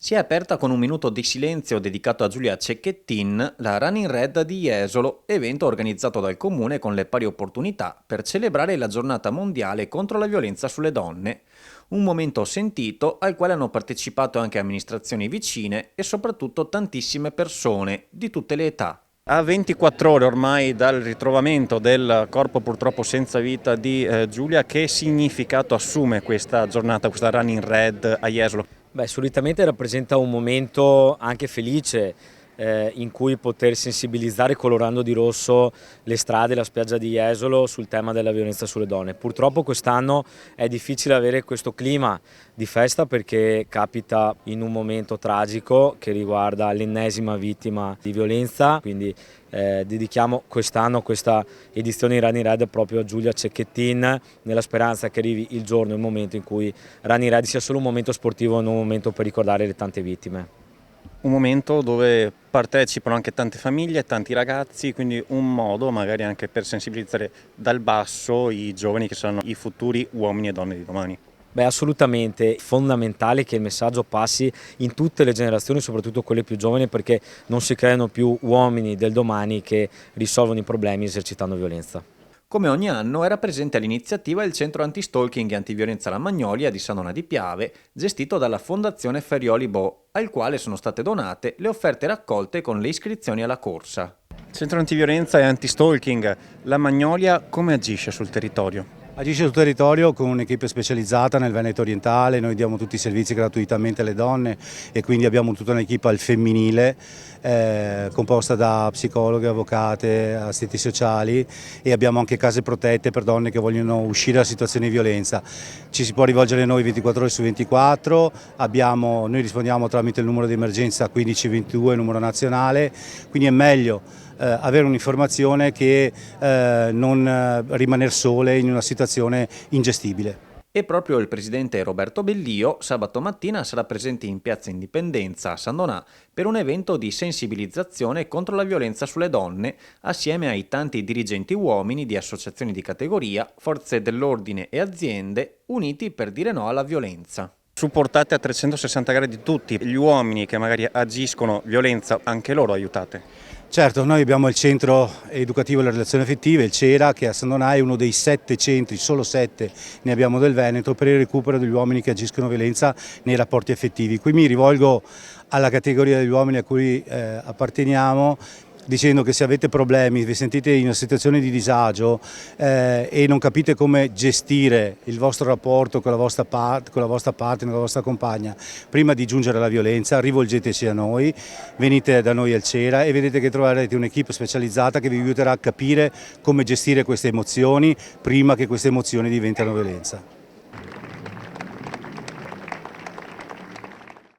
Si è aperta con un minuto di silenzio dedicato a Giulia Cecchettin, la Running Red di Jesolo, evento organizzato dal comune con le pari opportunità per celebrare la giornata mondiale contro la violenza sulle donne. Un momento sentito al quale hanno partecipato anche amministrazioni vicine e soprattutto tantissime persone di tutte le età. A 24 ore ormai dal ritrovamento del corpo purtroppo senza vita di Giulia, che significato assume questa giornata, questa Running Red a Jesolo? Beh, solitamente rappresenta un momento anche felice in cui poter sensibilizzare colorando di rosso le strade e la spiaggia di Jesolo sul tema della violenza sulle donne. Purtroppo quest'anno è difficile avere questo clima di festa perché capita in un momento tragico che riguarda l'ennesima vittima di violenza, quindi dedichiamo quest'anno questa edizione di Running Red proprio a Giulia Cecchettin, nella speranza che arrivi il giorno, il momento in cui Running Red sia solo un momento sportivo e non un momento per ricordare le tante vittime. Un momento dove partecipano anche tante famiglie, tanti ragazzi, quindi un modo magari anche per sensibilizzare dal basso i giovani che saranno i futuri uomini e donne di domani. Beh, assolutamente fondamentale che il messaggio passi in tutte le generazioni, soprattutto quelle più giovani, perché non si creano più uomini del domani che risolvono i problemi esercitando violenza. Come ogni anno era presente all'iniziativa il centro anti-stalking e antiviolenza La Magnolia di Sannona di Piave, gestito dalla Fondazione Ferrioli Bo, al quale sono state donate le offerte raccolte con le iscrizioni alla corsa. Centro antiviolenza e anti-stalking, La Magnolia come agisce sul territorio? Agisce sul territorio con un'equipe specializzata nel Veneto orientale, noi diamo tutti i servizi gratuitamente alle donne e quindi abbiamo tutta un'equipe al femminile composta da psicologhe, avvocate, assistenti sociali e abbiamo anche case protette per donne che vogliono uscire da situazioni di violenza. Ci si può rivolgere a noi 24 ore su 24, noi rispondiamo tramite il numero di emergenza 1522, numero nazionale, quindi è meglio avere un'informazione che non rimanere sole in una situazione ingestibile. E proprio il presidente Roberto Bellio sabato mattina sarà presente in Piazza Indipendenza a Sannonà per un evento di sensibilizzazione contro la violenza sulle donne assieme ai tanti dirigenti uomini di associazioni di categoria, forze dell'ordine e aziende uniti per dire no alla violenza. Supportate a 360 gradi tutti gli uomini che magari agiscono violenza, anche loro aiutate. Certo, noi abbiamo il centro educativo delle relazioni affettive, il CERA, che a Sannonà è uno dei 7 centri, solo 7 ne abbiamo del Veneto, per il recupero degli uomini che agiscono violenza nei rapporti affettivi. Qui mi rivolgo alla categoria degli uomini a cui apparteniamo, dicendo che se avete problemi, vi sentite in una situazione di disagio e non capite come gestire il vostro rapporto con la vostra partner, con la vostra compagna, prima di giungere alla violenza, rivolgeteci a noi, venite da noi al CERA e vedete che troverete un'equipe specializzata che vi aiuterà a capire come gestire queste emozioni prima che queste emozioni diventino violenza.